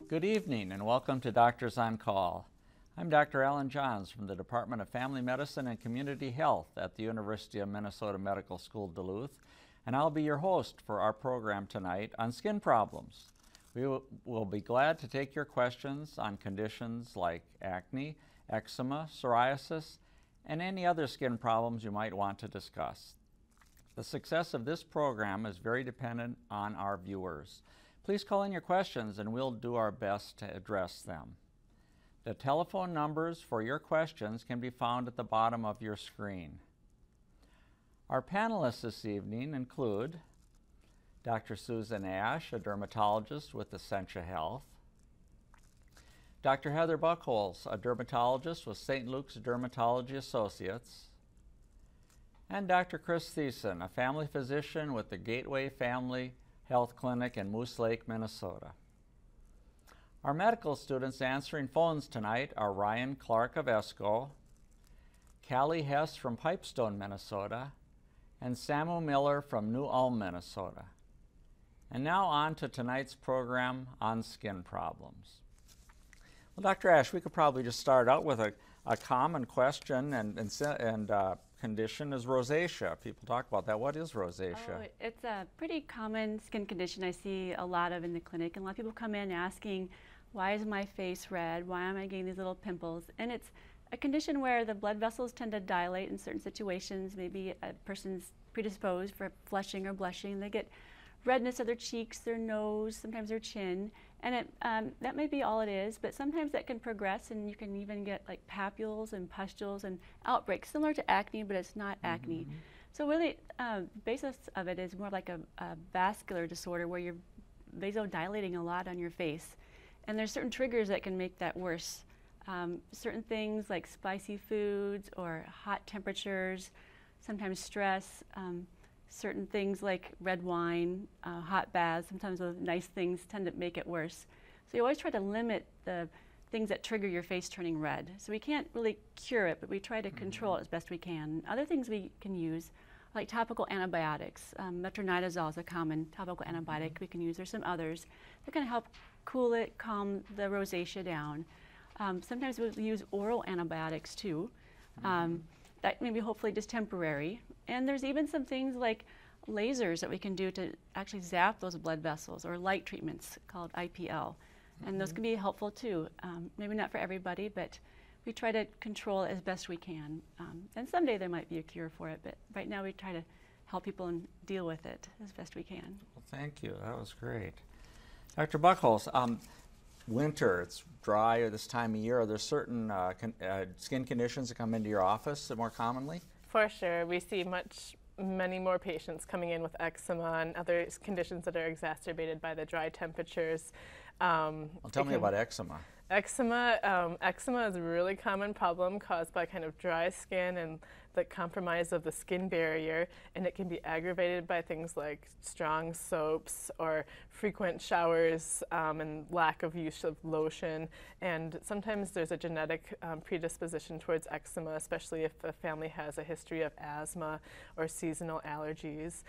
Good evening and welcome to Doctors on Call. I'm Dr. Alan Johns from the Department of Family Medicine and Community Health at the University of Minnesota Medical School Duluth, and I'll be your host for our program tonight on skin problems. We will be glad to take your questions on conditions like acne, eczema, psoriasis, and any other skin problems you might want to discuss. The success of this program is very dependent on our viewers. Please call in your questions and we'll do our best to address them. The telephone numbers for your questions can be found at the bottom of your screen. Our panelists this evening include Dr. Susan Ash, a dermatologist with Essentia Health, Dr. Heather Buchholz, a dermatologist with St. Luke's Dermatology Associates, and Dr. Chris Thiessen, a family physician with the Gateway Family Health Clinic in Moose Lake, Minnesota. Our medical students answering phones tonight are Ryan Clark of ESCO, Callie Hess from Pipestone, Minnesota, and Samuel Miller from New Ulm, Minnesota. And now on to tonight's program on skin problems. Well, Dr. Ash, we could probably just start out with a common question and condition is rosacea. People talk about that. What is rosacea? Oh, it's a pretty common skin condition I see a lot of in the clinic. And a lot of people come in asking, why is my face red? Why am I getting these little pimples? And it's a condition where the blood vessels tend to dilate in certain situations. Maybe a person's predisposed for flushing or blushing. They get redness of their cheeks, their nose, sometimes their chin. And that may be all it is, but sometimes that can progress and you can even get like papules and pustules and outbreaks, similar to acne, but it's not acne. So really, the basis of it is more like a vascular disorder where you're vasodilating a lot on your face. And there's certain triggers that can make that worse. Certain things like spicy foods or hot temperatures, sometimes stress, certain things like red wine, hot baths, sometimes those nice things tend to make it worse. So you always try to limit the things that trigger your face turning red. So we can't really cure it, but we try to control it as best we can. Other things we can use, like topical antibiotics. Metronidazole is a common topical antibiotic we can use. There's some others that can help cool it, calm the rosacea down. Sometimes we'll use oral antibiotics too. That may be hopefully just temporary. And there's even some things like lasers that we can do to actually zap those blood vessels, or light treatments called IPL. And those can be helpful too. Maybe not for everybody, but we try to control it as best we can. And someday there might be a cure for it, but right now we try to help people and deal with it as best we can. Well, thank you. That was great. Dr. Buchholz, winter, it's dry this time of year. Are there certain skin conditions that come into your office more commonly? For sure. We see many more patients coming in with eczema and other conditions that are exacerbated by the dry temperatures. Well, tell me about eczema. Eczema is a really common problem caused by kind of dry skin and the compromise of the skin barrier, and it can be aggravated by things like strong soaps or frequent showers and lack of use of lotion. And sometimes there's a genetic predisposition towards eczema, especially if a family has a history of asthma or seasonal allergies.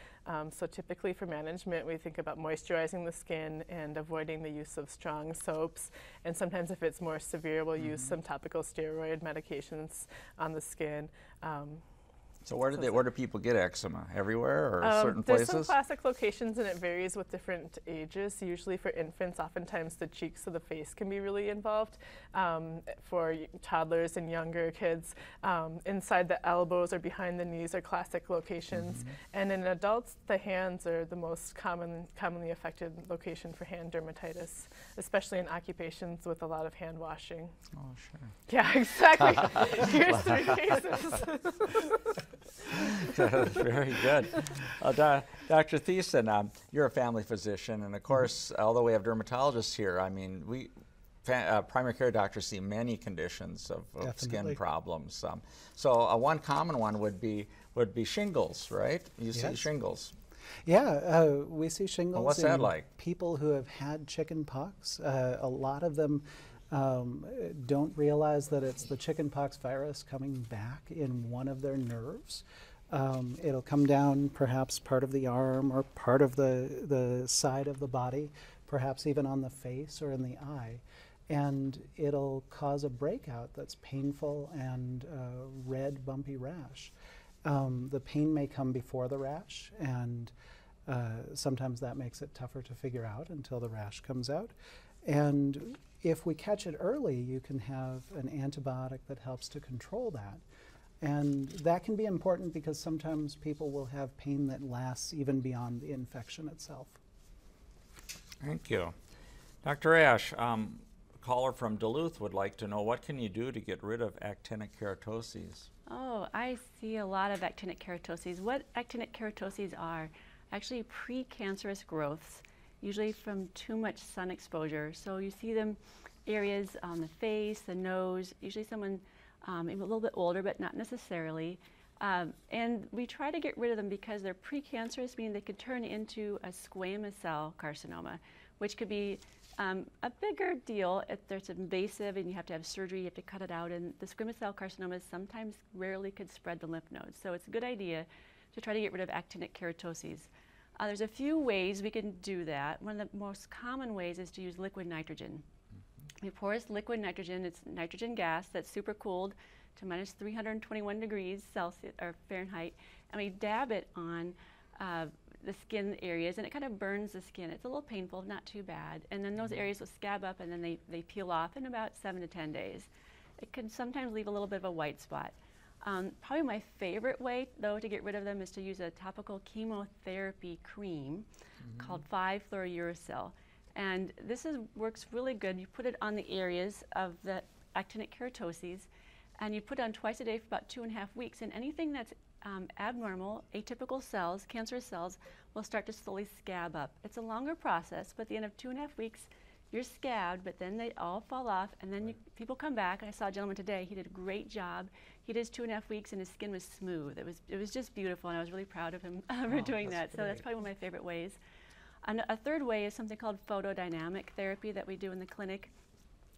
So typically for management, we think about moisturizing the skin and avoiding the use of strong soaps. And sometimes if it's more severe, we'll use some topical steroid medications on the skin. So where do people get eczema? Everywhere or certain there's places? Some classic locations, and it varies with different ages. Usually for infants, oftentimes the cheeks of the face can be really involved. For toddlers and younger kids, inside the elbows or behind the knees are classic locations. And in adults, the hands are the most commonly affected location for hand dermatitis, especially in occupations with a lot of hand washing. Oh, sure. Yeah, exactly. Here's 3 cases. Very good. Dr. Thiessen, you're a family physician, and of course, although we have dermatologists here, I mean, primary care doctors see many conditions of skin problems. So one common one would be shingles, right? You see shingles. Yeah, we see shingles. Well, what's that like? People who have had chicken pox. A lot of them don't realize that it's the chickenpox virus coming back in one of their nerves. It'll come down perhaps part of the arm or part of the side of the body, perhaps even on the face or in the eye. And it'll cause a breakout that's painful and red, bumpy rash. The pain may come before the rash, and sometimes that makes it tougher to figure out until the rash comes out. And if we catch it early, you can have an antibiotic that helps to control that. And that can be important because sometimes people will have pain that lasts even beyond the infection itself. Thank you. Dr. Ash, a caller from Duluth would like to know, what can you do to get rid of actinic keratoses? Oh, I see a lot of actinic keratoses. What actinic keratoses are actually precancerous growths, usually from too much sun exposure. So you see them areas on the face, the nose, usually someone maybe a little bit older, but not necessarily. And we try to get rid of them because they're precancerous, meaning they could turn into a squamous cell carcinoma, which could be a bigger deal if there's invasive and you have to have surgery, you have to cut it out. And the squamous cell carcinomas sometimes rarely could spread the lymph nodes. So it's a good idea to try to get rid of actinic keratoses. There's a few ways we can do that. One of the most common ways is to use liquid nitrogen. We pour this liquid nitrogen, it's nitrogen gas that's super cooled to minus 321 degrees Celsius or Fahrenheit, and we dab it on the skin areas, and it kind of burns the skin. It's a little painful, not too bad. And then those areas will scab up, and then they peel off in about 7 to 10 days. It can sometimes leave a little bit of a white spot. Probably my favorite way, though, to get rid of them is to use a topical chemotherapy cream called 5-fluorouracil. And this works really good. You put it on the areas of the actinic keratoses, and you put it on twice a day for about 2.5 weeks. And anything that's abnormal, atypical cells, cancerous cells, will start to slowly scab up. It's a longer process, but at the end of 2.5 weeks, you're scabbed, but then they all fall off, and then people come back. And I saw a gentleman today. He did a great job. He did his 2.5 weeks, and his skin was smooth. It was just beautiful, and I was really proud of him for doing that. So that's probably one of my favorite ways. And a third way is something called photodynamic therapy that we do in the clinic.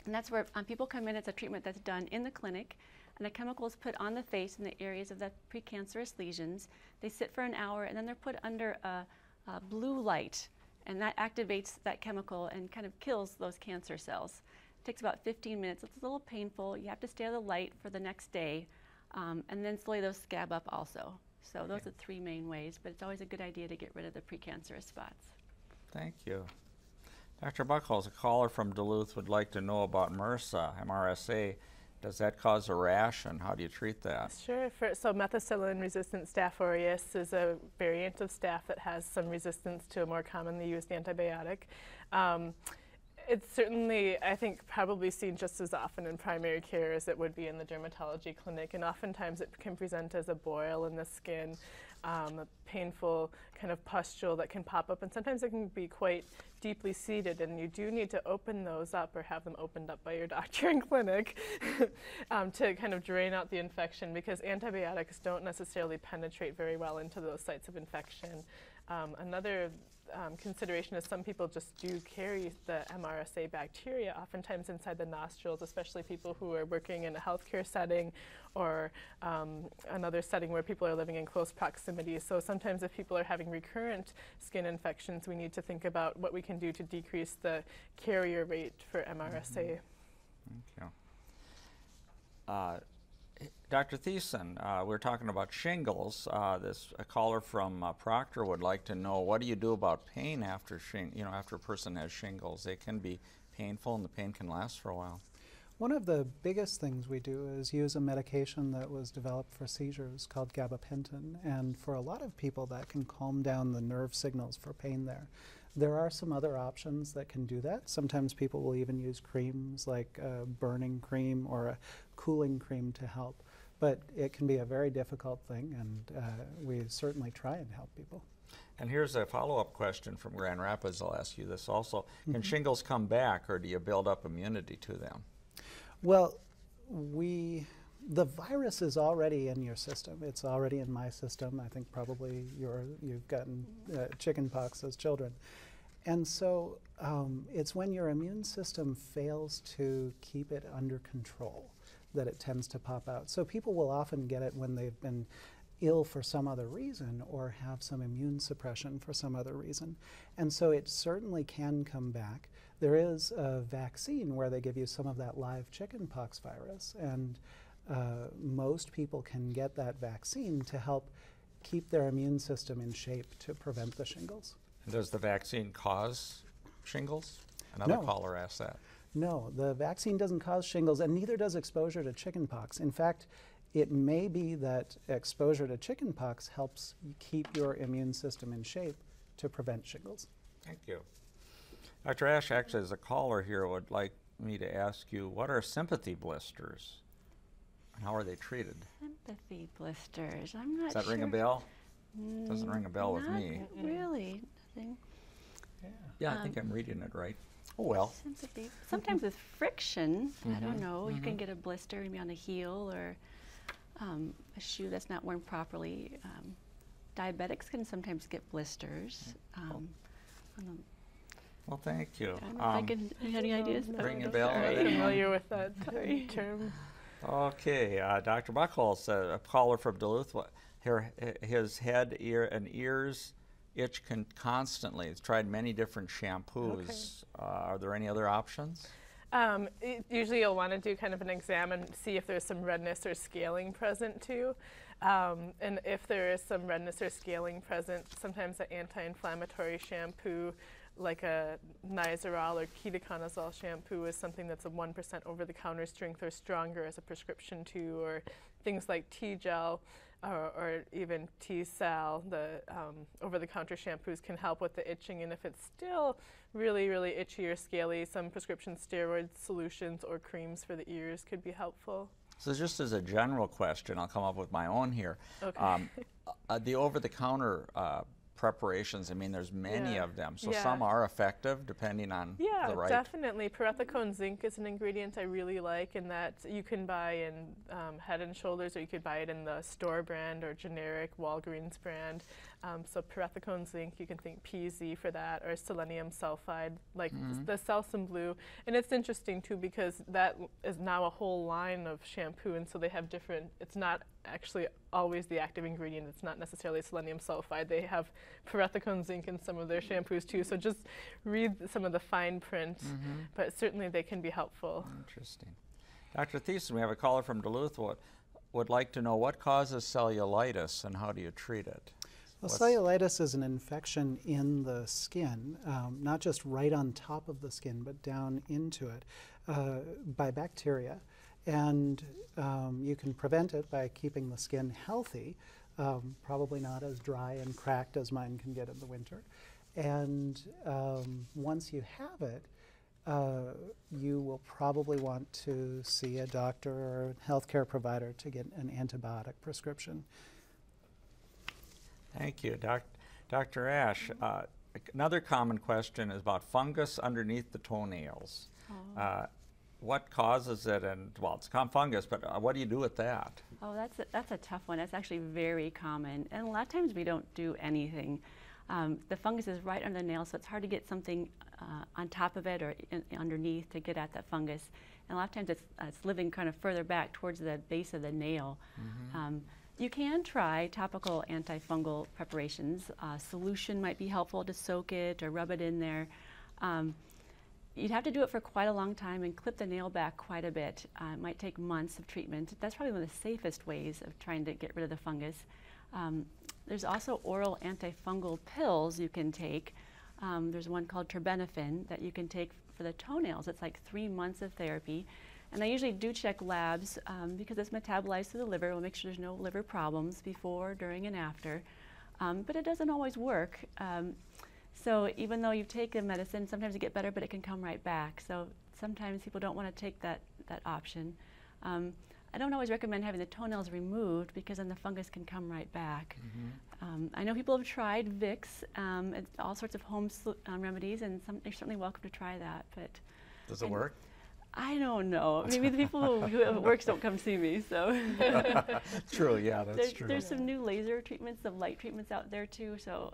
And that's where people come in, it's a treatment that's done in the clinic, and the chemical is put on the face in the areas of the precancerous lesions. They sit for an hour, and then they're put under a blue light, and that activates that chemical and kind of kills those cancer cells. It takes about 15 minutes. It's a little painful. You have to stay out of the light for the next day, and then slowly those scab up also. So those are 3 main ways, but it's always a good idea to get rid of the precancerous spots. Thank you. Dr. Buchholz, a caller from Duluth would like to know about MRSA, MRSA. Does that cause a rash, and how do you treat that? Sure. So methicillin-resistant Staph aureus is a variant of staph that has some resistance to a more commonly used antibiotic. It's certainly, I think, probably seen just as often in primary care as it would be in the dermatology clinic, and oftentimes it can present as a boil in the skin, a painful kind of pustule that can pop up, and sometimes it can be quite deeply seated, and you do need to open those up or have them opened up by your doctor in clinic to kind of drain out the infection, because antibiotics don't necessarily penetrate very well into those sites of infection. Another consideration is some people just do carry the MRSA bacteria oftentimes inside the nostrils, especially people who are working in a healthcare setting or another setting where people are living in close proximity. So sometimes if people are having recurrent skin infections, we need to think about what we can do to decrease the carrier rate for MRSA. Thank you. Dr. Thiessen, we're talking about shingles. A caller from Proctor would like to know, what do you do about pain after after a person has shingles? It can be painful, and the pain can last for a while. One of the biggest things we do is use a medication that was developed for seizures called gabapentin, and for a lot of people that can calm down the nerve signals for pain there. There are some other options that can do that. Sometimes people will even use creams like a burning cream or a cooling cream to help. But it can be a very difficult thing, and we certainly try and help people. And here's a follow-up question from Grand Rapids. I'll ask you this also. Can shingles come back, or do you build up immunity to them? Well, the virus is already in your system. It's already in my system. I think probably you've gotten chicken pox as children. And so it's when your immune system fails to keep it under control that it tends to pop out. So people will often get it when they've been ill for some other reason or have some immune suppression for some other reason. And so it certainly can come back. There is a vaccine where they give you some of that live chickenpox virus, and most people can get that vaccine to help keep their immune system in shape to prevent the shingles. And does the vaccine cause shingles? Another No. caller asked that. No, the vaccine doesn't cause shingles, and neither does exposure to chickenpox. In fact, it may be that exposure to chickenpox helps keep your immune system in shape to prevent shingles. Thank you. Dr. Ash, actually, as a caller here, would like me to ask you, what are sympathy blisters? And how are they treated? Sympathy blisters. I'm not Does that sure. ring a bell? Doesn't ring a bell with Not me. really. Nothing. Yeah, I think I'm reading it right. Oh, well. Sympathy. Sometimes with friction, I Mm-hmm. don't know, you can get a blister maybe on a heel or a shoe that's not worn properly. Diabetics can sometimes get blisters. Well, thank you. I don't know if I can, any ideas? Ring a No, bell sorry. with it? Familiar with that Sorry. term. Okay, Dr. Buchholz, a caller from Duluth, his head, ear, and ears itch constantly. He's tried many different shampoos. Are there any other options? Usually you'll want to do kind of an exam and see if there's some redness or scaling present too. And if there is some redness or scaling present, sometimes an anti-inflammatory shampoo like a Nizoral or ketoconazole shampoo is something that's a 1% over-the-counter strength or stronger as a prescription too, or things like T-Gel or even T-Sal, the over-the-counter shampoos can help with the itching. And if it's still really, really itchy or scaly, some prescription steroid solutions or creams for the ears could be helpful. So just as a general question, I'll come up with my own here. Okay. The over-the-counter preparations, I mean, there's many Yeah. of them. So Yeah. some are effective depending on Yeah, the right. definitely. Pyrethicone zinc is an ingredient I really like, and that you can buy in Head and Shoulders, or you could buy it in the store brand or generic Walgreens brand. So pyrethicone zinc, you can think PZ for that, or selenium sulfide, like the Selsun Blue. And it's interesting too because that is now a whole line of shampoo, and so they have different. It's not actually always the active ingredient. It's not necessarily selenium sulfide. They have pyrethicone zinc in some of their shampoos too. So just read some of the fine print, but certainly they can be helpful. Interesting. Dr. Thiessen, we have a caller from Duluth would like to know what causes cellulitis and how do you treat it? Well, cellulitis is an infection in the skin, not just right on top of the skin, but down into it by bacteria. And you can prevent it by keeping the skin healthy, probably not as dry and cracked as mine can get in the winter. And once you have it, you will probably want to see a doctor or a healthcare provider to get an antibiotic prescription. Thank you. Dr. Ash, another common question is about fungus underneath the toenails. What causes it? And well, it's fungus, but what do you do with that? Oh, that's a tough one. That's actually very common, and a lot of times we don't do anything. The fungus is right under the nail, so it's hard to get something on top of it or underneath to get at that fungus. And a lot of times it's living kind of further back towards the base of the nail. You can try topical antifungal preparations. Solution might be helpful to soak it or rub it in there. You'd have to do it for quite a long time and clip the nail back quite a bit. It might take months of treatment. That's probably one of the safest ways of trying to get rid of the fungus. There's also oral antifungal pills you can take. There's one called terbinafine that you can take for the toenails. It's like 3 months of therapy. And I usually do check labs because it's metabolized through the liver. We'll make sure there's no liver problems before, during, and after. But it doesn't always work. So even though you've taken medicine, sometimes you get better, but it can come right back. So sometimes people don't want to take that option. I don't always recommend having the toenails removed because then the fungus can come right back. I know people have tried Vicks and all sorts of home remedies, and they're certainly welcome to try that. But Does it work? I don't know. Maybe the people who it works don't come see me. So True, yeah, that's true. There's some new laser treatments, some light treatments out there too. So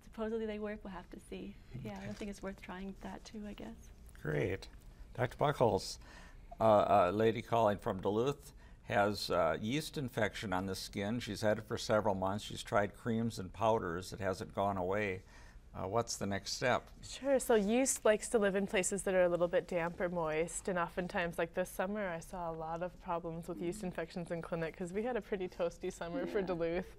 supposedly they work. We'll have to see. Yeah, I think it's worth trying that too, I guess. Great. Dr. Buchholz, a lady calling from Duluth has yeast infection on the skin. She's had it for several months. She's tried creams and powders. It hasn't gone away. What's the next step? Sure. So yeast likes to live in places that are a little bit damp or moist, and oftentimes, like this summer, I saw a lot of problems with yeast infections in clinic because we had a pretty toasty summer for Duluth.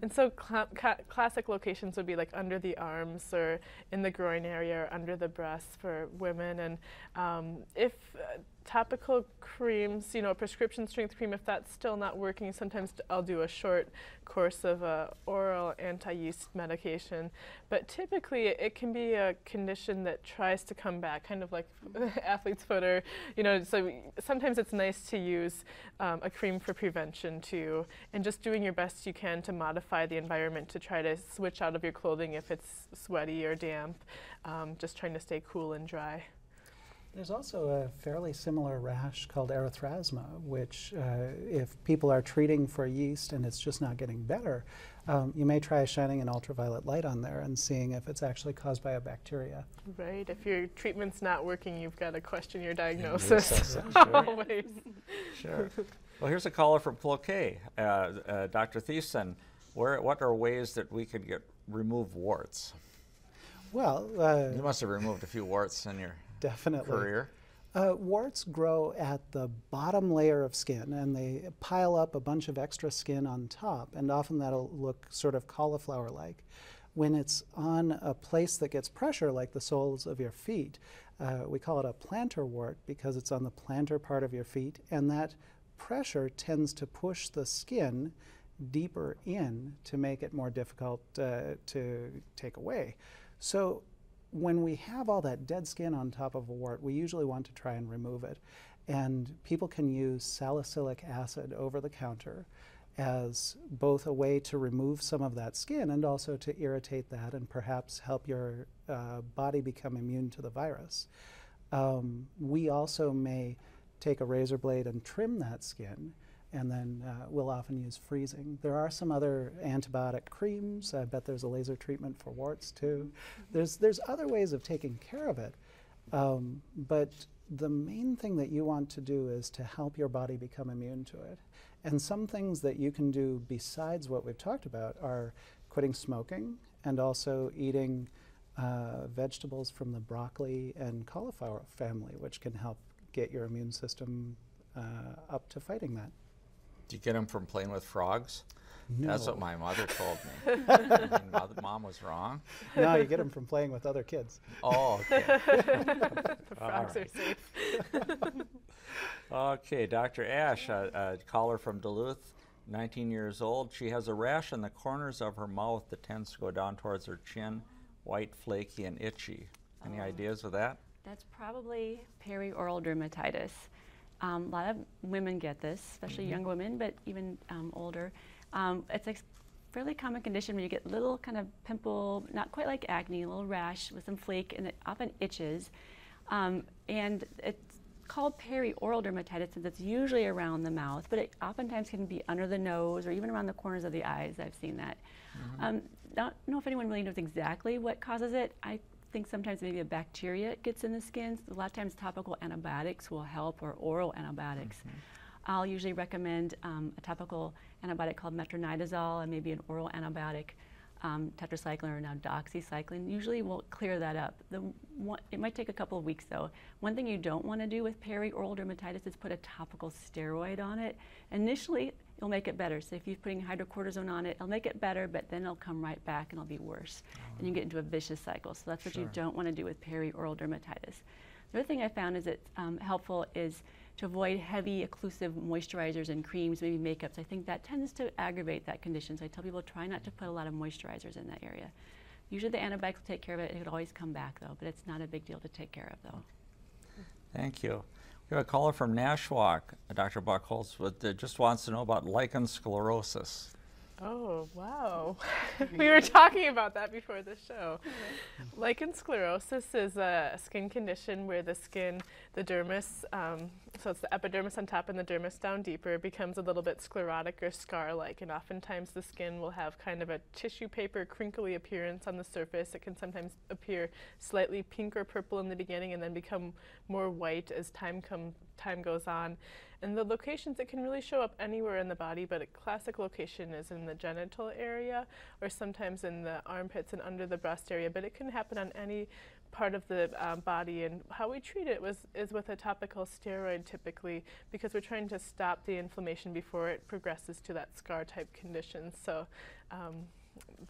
And so classic locations would be like under the arms or in the groin area or under the breasts for women. And if topical creams, you know, a prescription strength cream, if that's still not working, sometimes I'll do a short course of oral anti-yeast medication. But typically it can be a condition that tries to come back, kind of like athlete's foot, or, you know, so sometimes it's nice to use a cream for prevention too, and just doing your best you can to modify the environment to try to switch out of your clothing if it's sweaty or damp, just trying to stay cool and dry. There's also a fairly similar rash called erythrasma, which if people are treating for yeast and it's just not getting better, you may try shining an ultraviolet light on there and seeing if it's actually caused by a bacteria. Right. If your treatment's not working, you've got to question your diagnosis. Always. Sure. Well, here's a caller from Cloquet. Dr. Thiessen, what are ways that we could remove warts? Well, you must have removed a few warts in your definitely. career. Warts grow at the bottom layer of skin, and they pile up a bunch of extra skin on top, and often that'll look sort of cauliflower-like. When it's on a place that gets pressure, like the soles of your feet, we call it a plantar wart because it's on the plantar part of your feet, and that pressure tends to push the skin deeper in to make it more difficult to take away. So when we have all that dead skin on top of a wart, we usually want to try and remove it. And people can use salicylic acid over the counter as both a way to remove some of that skin and also to irritate that and perhaps help your body become immune to the virus. We also may take a razor blade and trim that skin, and then we'll often use freezing. There are some other antibiotic creams. I bet there's a laser treatment for warts too. There's other ways of taking care of it, but the main thing that you want to do is to help your body become immune to it. And some things that you can do besides what we've talked about are quitting smoking and also eating vegetables from the broccoli and cauliflower family, which can help get your immune system up to fighting that. Do you get them from playing with frogs? No. That's what my mother told me. I mean, Mom was wrong. No, you get them from playing with other kids. Oh, okay. The frogs are safe. Okay, Dr. Ash, a caller from Duluth, 19 years old. She has a rash on the corners of her mouth that tends to go down towards her chin, white, flaky, and itchy. Any ideas of that? That's probably perioral dermatitis. A lot of women get this, especially young women, but even older. It's a fairly common condition where you get little kind of pimple, not quite like acne, a little rash with some flake, and it often itches. And it's called perioral dermatitis since it's usually around the mouth, but it oftentimes can be under the nose or even around the corners of the eyes. I've seen that. Don't know if anyone really knows exactly what causes it. I think sometimes maybe a bacteria gets in the skin. A lot of times topical antibiotics will help, or oral antibiotics. I'll usually recommend a topical antibiotic called metronidazole and maybe an oral antibiotic, tetracycline or now doxycycline. Usually will clear that up. It might take a couple of weeks though. One thing you don't want to do with perioral dermatitis is put a topical steroid on it. Initially, it'll make it better. So if you're putting hydrocortisone on it, it'll make it better, but then it'll come right back and it'll be worse. And you get into a vicious cycle. So that's what you don't want to do with perioral dermatitis. The other thing I found is it's helpful is to avoid heavy occlusive moisturizers and creams, maybe makeups. I think that tends to aggravate that condition. So I tell people try not to put a lot of moisturizers in that area. Usually the antibiotics will take care of it. It could always come back though, but it's not a big deal to take care of though. Thank you. We have a caller from Nashwauk, Dr. Buchholz, that just wants to know about lichen sclerosis. Oh, wow. We were talking about that before the show. Lichen sclerosis is a skin condition where the the dermis, so it's the epidermis on top and the dermis down deeper, becomes a little bit sclerotic or scar-like, and oftentimes the skin will have kind of a tissue paper, crinkly appearance on the surface. It can sometimes appear slightly pink or purple in the beginning and then become more white as time goes on. And the locations, it can really show up anywhere in the body, but a classic location is in the genital area or sometimes in the armpits and under the breast area, but it can happen on any part of the body. And how we treat it is with a topical steroid typically, because we're trying to stop the inflammation before it progresses to that scar type condition. So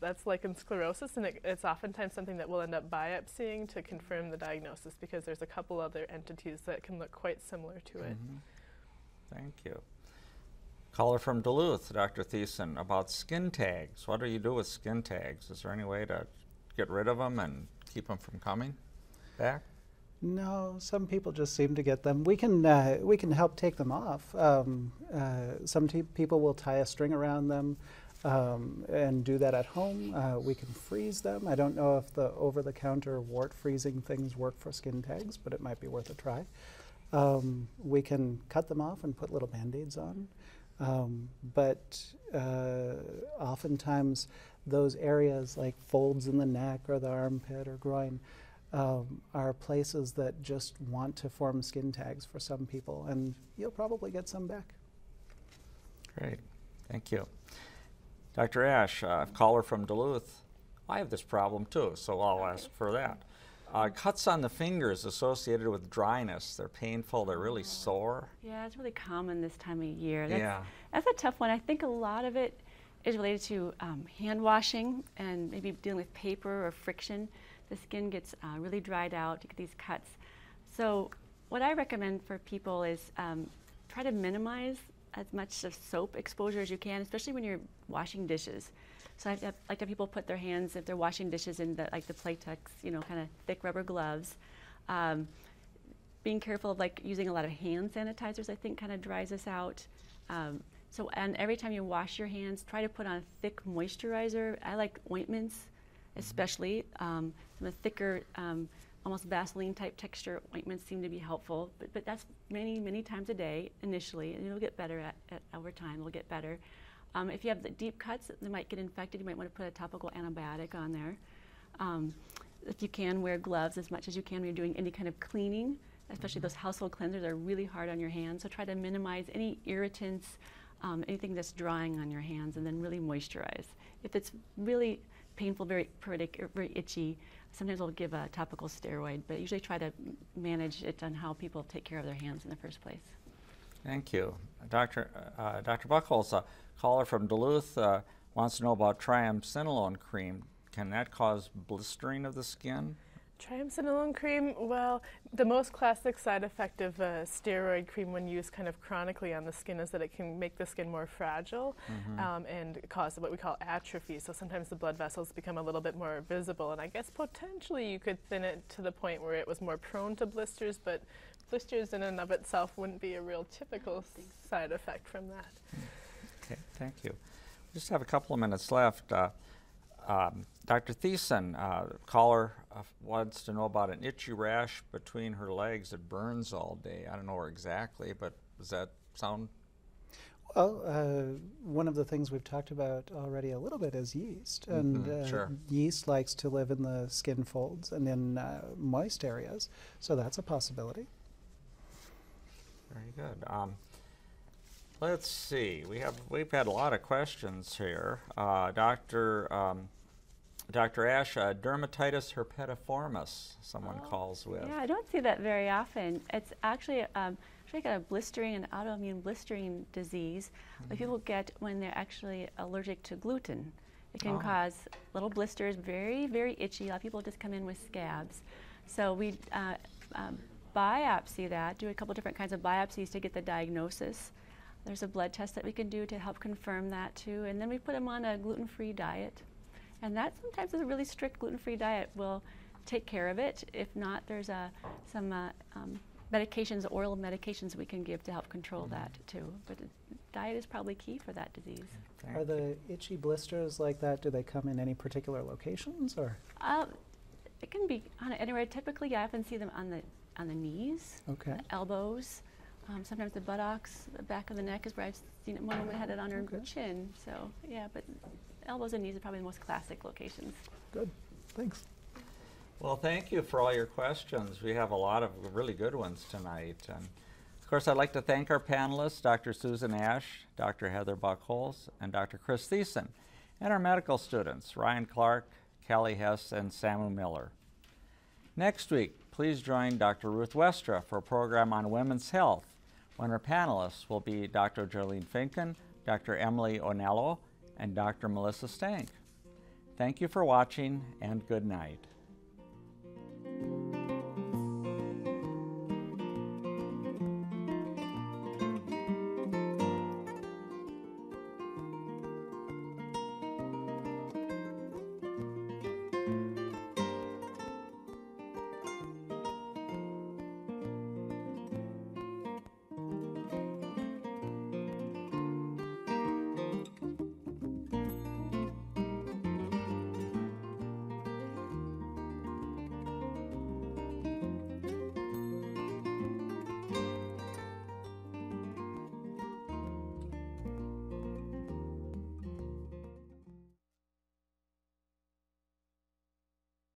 that's lichen sclerosis, and it's oftentimes something that we'll end up biopsying to confirm the diagnosis, because there's a couple other entities that can look quite similar to it. Thank you. Caller from Duluth, Dr. Thiessen, about skin tags. What do you do with skin tags? Is there any way to get rid of them and keep them from coming back? No, some people just seem to get them. We can help take them off. Some people will tie a string around them and do that at home. We can freeze them. I don't know if the over-the-counter wart freezing things work for skin tags, but it might be worth a try. We can cut them off and put little Band-Aids on. But oftentimes those areas like folds in the neck or the armpit or groin are places that just want to form skin tags for some people, and you'll probably get some back. Great, thank you. Dr. Ash, caller from Duluth. I have this problem too, so I'll ask for that. Cuts on the fingers associated with dryness. They're painful, they're really sore. Yeah, it's really common this time of year. Yeah. That's a tough one. I think a lot of it is related to hand washing and maybe dealing with paper or friction. The skin gets really dried out to get these cuts. So what I recommend for people is try to minimize as much of soap exposure as you can, especially when you're washing dishes. So I like to have people put their hands, if they're washing dishes, in the Playtex, kind of thick rubber gloves. Being careful of using a lot of hand sanitizers, I think, kind of dries us out. And every time you wash your hands, try to put on thick moisturizer. I like ointments, especially. Some of the thicker, almost Vaseline type texture ointments seem to be helpful, but that's many, many times a day initially, and it'll get better over time. It'll get better. If you have the deep cuts that might get infected, you might want to put a topical antibiotic on there. If you can, wear gloves as much as you can when you're doing any kind of cleaning, especially those household cleansers are really hard on your hands. So try to minimize any irritants, anything that's drying on your hands, and then really moisturize. If it's really painful, very pruritic, or very itchy, sometimes we'll give a topical steroid, but usually try to manage it on how people take care of their hands in the first place. Thank you. Dr. Buchholz, a caller from Duluth wants to know about triamcinolone cream. Can that cause blistering of the skin? Triamcinolone cream, well, the most classic side effect of steroid cream when used kind of chronically on the skin is that it can make the skin more fragile and cause what we call atrophy. So sometimes the blood vessels become a little bit more visible, and I guess potentially you could thin it to the point where it was more prone to blisters, but blisters in and of itself wouldn't be a real typical side effect from that. Okay, thank you. We just have a couple of minutes left. Dr. Thiessen, caller wants to know about an itchy rash between her legs that burns all day. I don't know her exactly, but does that sound? Well, one of the things we've talked about already a little bit is yeast. And sure. Yeast likes to live in the skin folds and in moist areas, so that's a possibility. Very good. Let's see. We've had a lot of questions here. Dr. Ash, dermatitis herpetiformis, someone calls with. Yeah, I don't see that very often. It's actually like a blistering, an autoimmune blistering disease that people get when they're actually allergic to gluten. It can cause little blisters, very, very itchy. A lot of people just come in with scabs. So we biopsy that, do a couple different kinds of biopsies to get the diagnosis. There's a blood test that we can do to help confirm that too. And then we put them on a gluten-free diet. And that sometimes is a really strict gluten-free diet will take care of it. If not, there's some medications, oral medications we can give to help control that too. But diet is probably key for that disease. Are the itchy blisters like that, do they come in any particular locations, or? It can be anywhere. Typically, I often see them on the on the knees, Okay. the elbows, sometimes the buttocks, the back of the neck is where I've seen it. One woman had it on her Okay. chin. So yeah, but elbows and knees are probably the most classic locations. Good. Thanks. Well, thank you for all your questions. We have a lot of really good ones tonight. And of course, I'd like to thank our panelists, Dr. Susan Ash, Dr. Heather Buchholz, and Dr. Chris Thiessen, and our medical students, Ryan Clark, Callie Hess, and Samu Miller. Next week, please join Dr. Ruth Westra for a program on women's health, when our panelists will be Dr. Jolene Finken, Dr. Emily Onello, and Dr. Melissa Stank. Thank you for watching, and good night.